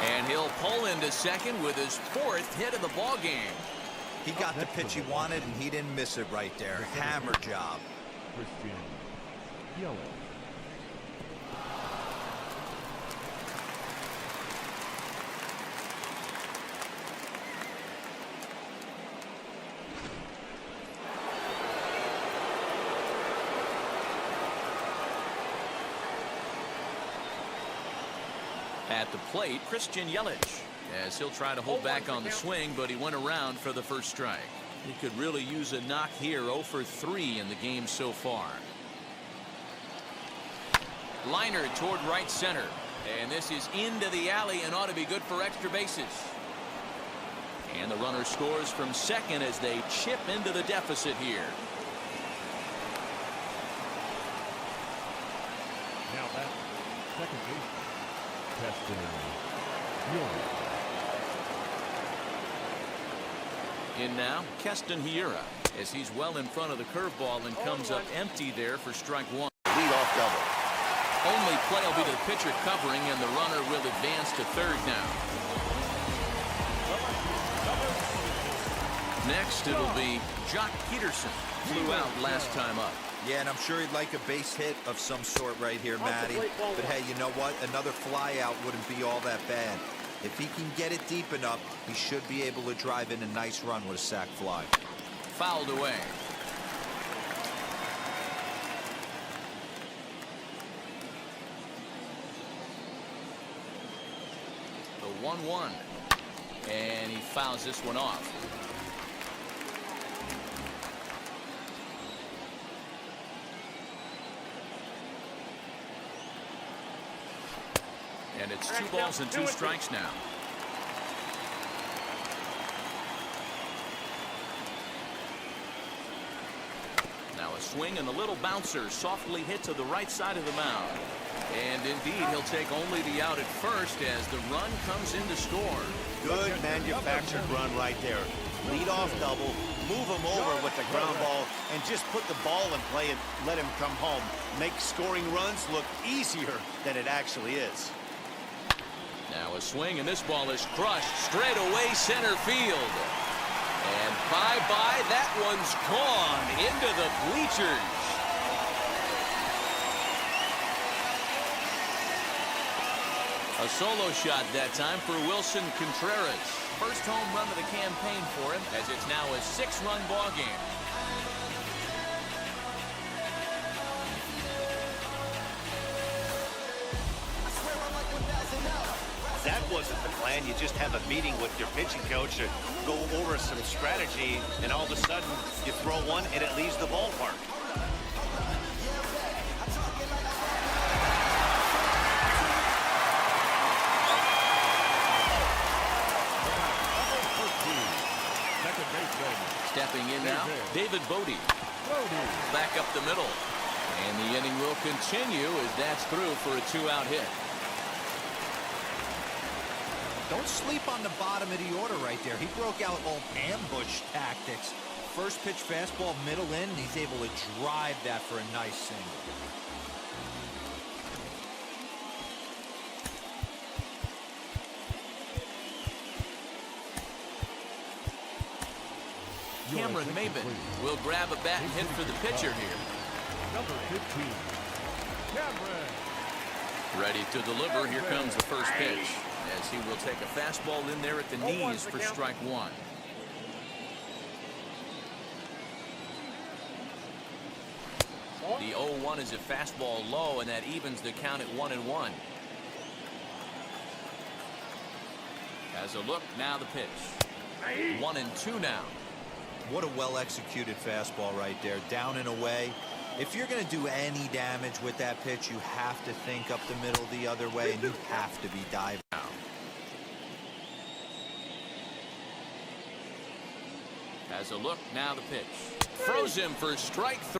And he'll pull into second with his 4th hit of the ball game. He got the pitch he wanted, and he didn't miss it right there. Hammer job. Christian Yelich. At the plate, Christian Yelich, as he'll try to hold back on the swing, but he went around for the first strike. He could really use a knock here. 0 for 3 in the game so far. Liner toward right center, and this is into the alley and ought to be good for extra bases. And the runner scores from second as they chip into the deficit here. Now that's second base. Keston Hiura. In now, Keston Hiura, as he's well in front of the curveball and comes up empty there for strike 1. Leadoff double. Only play will be to the pitcher covering, and the runner will advance to third now. Next, it'll be Jock Peterson. Flew out last time up. Yeah, and I'm sure he'd like a base hit of some sort right here, Matty. But hey, you know what? Another fly out wouldn't be all that bad. If he can get it deep enough, he should be able to drive in a nice run with a sac fly. Fouled away. The 1-1. And he fouls this one off. And it's 2 balls and 2 strikes now. Now a swing and a little bouncer softly hit to the right side of the mound. And indeed, he'll take only the out at first as the run comes in to score. Good manufactured run right there. Leadoff double, move him over with the ground ball, and just put the ball in play and let him come home. Make scoring runs look easier than it actually is. Now a swing, and this ball is crushed straight away center field. And bye-bye, that one's gone into the bleachers. A solo shot that time for Wilson Contreras. First home run of the campaign for him, as it's now a 6-run ball game. That wasn't the plan. You just have a meeting with your pitching coach to go over some strategy, and all of a sudden you throw one and it leaves the ballpark. Stepping in now, David Bodie. Back up the middle. And the inning will continue as that's through for a 2-out hit. Don't sleep on the bottom of the order right there. He broke out all ambush tactics. First pitch fastball middle in, and he's able to drive that for a nice single. Cameron Maben will grab a bat and hit for the pitcher here. Number 15, Cameron. Ready to deliver. Here comes the first pitch, as he will take a fastball in there at the knees for strike 1. The 0-1 is a fastball low, and that evens the count at 1-1. As a look, now the pitch. 1-2 now. What a well-executed fastball right there, down and away. If you're going to do any damage with that pitch, you have to think up the middle the other way, and you have to be diving. As a look, now the pitch. Froze him for strike 3.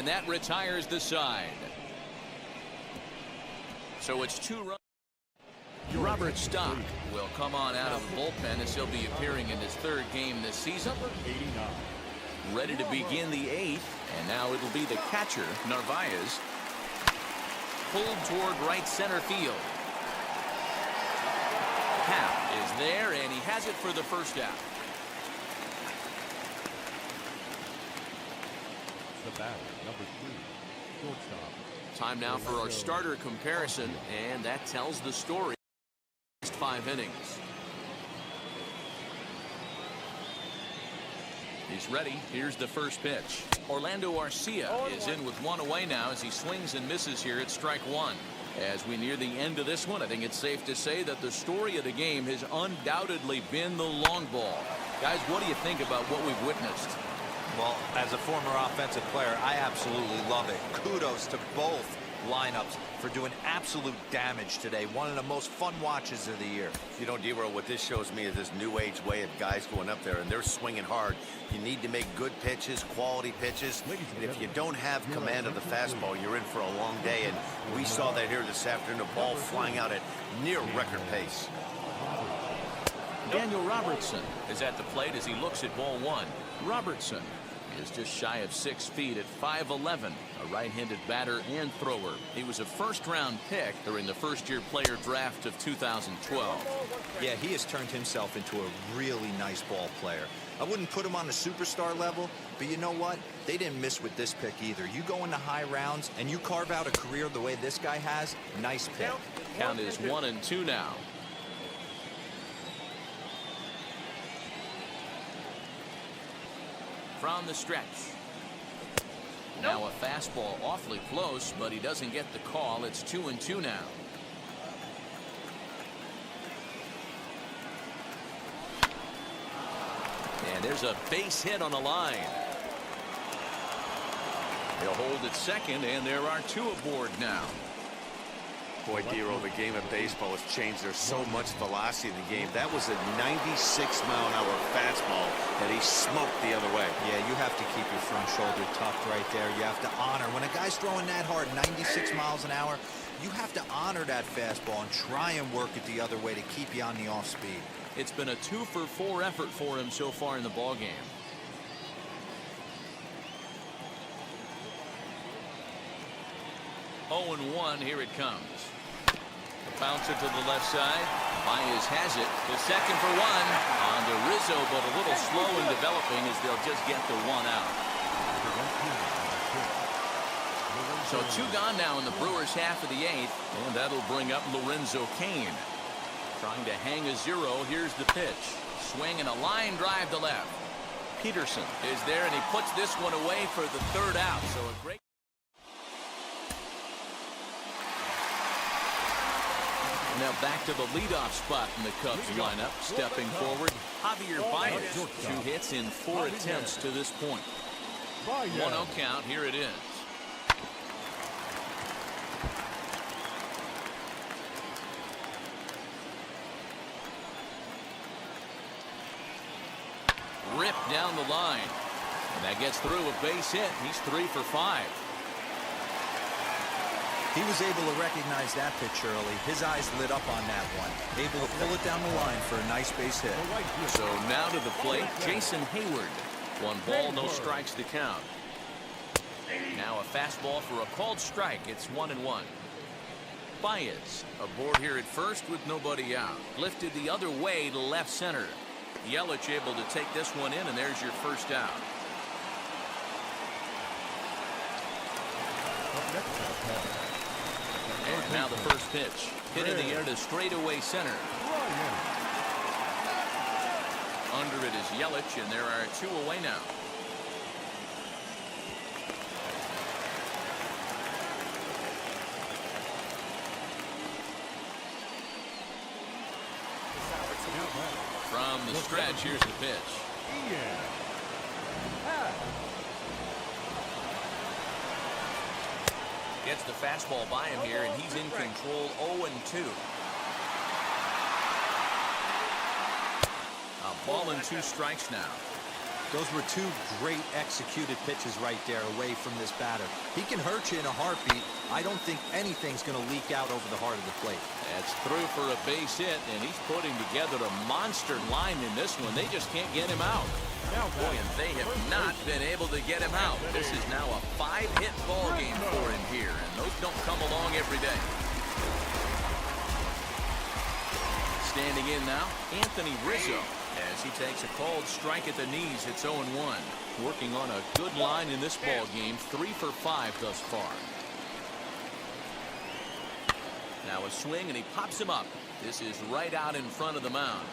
and that retires the side. So it's 2 runs. Robert Stock will come on out of the bullpen as he'll be appearing in his 3rd game this season. Ready to begin the 8th, and now it'll be the catcher, Narvaez, pulled toward right center field. Happ is there, and he has it for the first out. The batter, number 3, shortstop. Time now for our starter comparison, and that tells the story. 5 innings. He's ready. Here's the first pitch. Orlando Arcia is in with 1 away now as he swings and misses here at strike 1. As we near the end of this one, I think it's safe to say that the story of the game has undoubtedly been the long ball. Guys, what do you think about what we've witnessed? Well, as a former offensive player, I absolutely love it. Kudos to both lineups for doing absolute damage today. One of the most fun watches of the year. You know, D-Roll, what this shows me is this new age way of guys going up there and they're swinging hard. You need to make good pitches, quality pitches. And if you don't have command of the fastball, you're in for a long day. And we saw that here this afternoon, the ball flying out at near record pace. Daniel Robertson is at the plate as he looks at ball 1. Robertson is just shy of 6 feet at 5'11", a right-handed batter and thrower. He was a first-round pick during the first-year player draft of 2012. Yeah, he has turned himself into a really nice ball player. I wouldn't put him on the superstar level, but you know what? They didn't miss with this pick either. You go into high rounds and you carve out a career the way this guy has, nice pick. Count is 1-2 now. From the stretch. Now a fastball awfully close, but he doesn't get the call. It's 2-2 now. And there's a base hit on the line. He'll hold at second, and there are 2 aboard now. Boy, D-Roll, the game of baseball has changed. There's so much velocity in the game. That was a 96-mile-an-hour fastball that he smoked the other way. Yeah, you have to keep your front shoulder tucked right there. You have to honor. When a guy's throwing that hard, 96 miles an hour, you have to honor that fastball and try and work it the other way to keep you on the off speed. It's been a 2-for-4 effort for him so far in the ballgame. 0-1, here it comes. Bouncer to the left side. Baez has it. The second for 1 on to Rizzo, but a little slow in developing as they'll just get the 1 out. So 2 gone now in the Brewers half of the 8th, and that'll bring up Lorenzo Cain. Trying to hang a 0. Here's the pitch. Swing and a line drive to left. Peterson is there, and he puts this one away for the 3rd out. So a great. Now back to the leadoff spot in the Cubs lineup. Stepping forward, Javier Baez. 2 hits in 4 attempts to this point. 1-0 count. Here it is. Ripped down the line. And that gets through a base hit. He's 3 for 5. He was able to recognize that pitch early. His eyes lit up on that one. Able to pull it down the line for a nice base hit. So now to the plate, Jason Hayward. 1 ball, no strikes to count. Now a fastball for a called strike. It's 1-1. Baez aboard here at first with nobody out. Lifted the other way to left center. Yelich able to take this one in, and there's your first out. And now the first pitch. Hit in the air to straightaway center. Under it is Yelich, and there are 2 away now. From the stretch, here's the pitch. Gets the fastball by him here, and he's in control. 0-2. A ball and 2 strikes now. Those were two great executed pitches right there away from this batter. He can hurt you in a heartbeat. I don't think anything's going to leak out over the heart of the plate. That's through for a base hit, and he's putting together a monster line in this one. They just can't get him out. Boy, and they have not been able to get him out. This is now a 5-hit ball game for him here, and those don't come along every day. Standing in now, Anthony Rizzo, as he takes a called strike at the knees. It's 0-1. Working on a good line in this ball game, 3 for 5 thus far. Now a swing, and he pops him up. This is right out in front of the mound.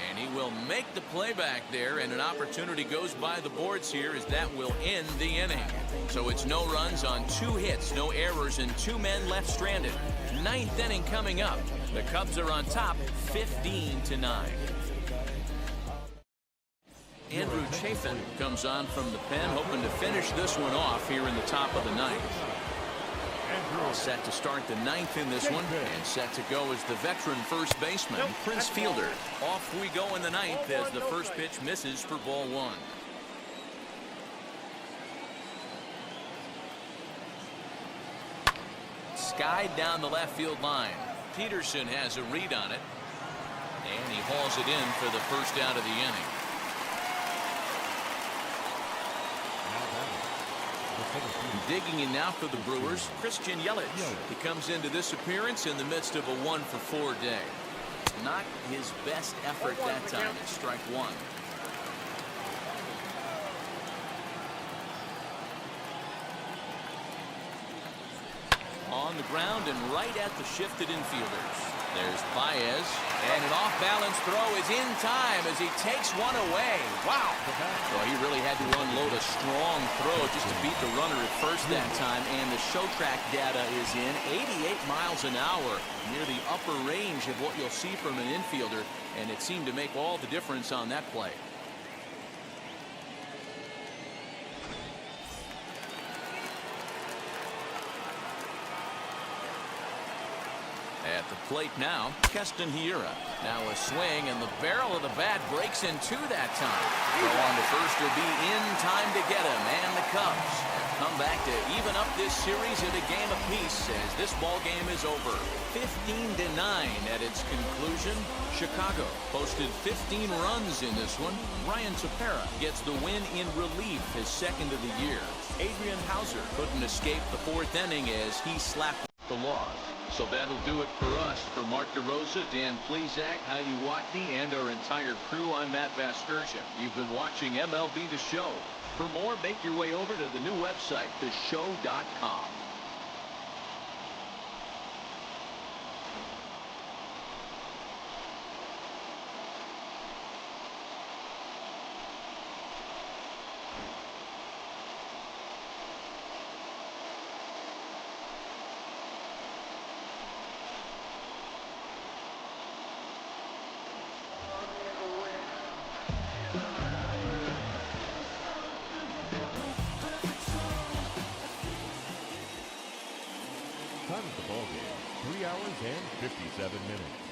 And he will make the play back there, and an opportunity goes by the boards here as that will end the inning. So it's no runs on 2 hits, no errors, and 2 men left stranded. 9th inning coming up. The Cubs are on top, 15-9. Andrew Chafin comes on from the pen, hoping to finish this one off here in the top of the 9th. All set to start the 9th in this one, and set to go as the veteran first baseman, Prince Fielder. Off we go in the 9th as the first pitch misses for ball 1. Skied down the left field line. Peterson has a read on it, and he hauls it in for the first out of the inning. Digging in now for the Brewers, Christian Yelich. He comes into this appearance in the midst of a 1-for-4 day. Not his best effort that time. It's strike 1. On the ground and right at the shifted infielders. There's Baez, and an off-balance throw is in time as he takes one away. Wow. Well, he really had to unload a strong throw just to beat the runner at first that time, and the show track data is in. 88 miles an hour, near the upper range of what you'll see from an infielder, and it seemed to make all the difference on that play. At the plate now, Keston Hiura. Now a swing, and the barrel of the bat breaks in 2 that time. Go on to first will be in time to get him, and the Cubs have come back to even up this series at a game apiece as this ball game is over. 15-9 at its conclusion. Chicago posted 15 runs in this one. Ryan Tepera gets the win in relief, his second of the year. Adrian Hauser couldn't escape the 4th inning as he slapped the loss. So that'll do it for us. For Mark DeRosa, Dan Plesac, Heidi Watney, and our entire crew, I'm Matt Vasgersian. You've been watching MLB The Show. For more, make your way over to the new website, theshow.com. Time of the ball game, 3 hours and 57 minutes.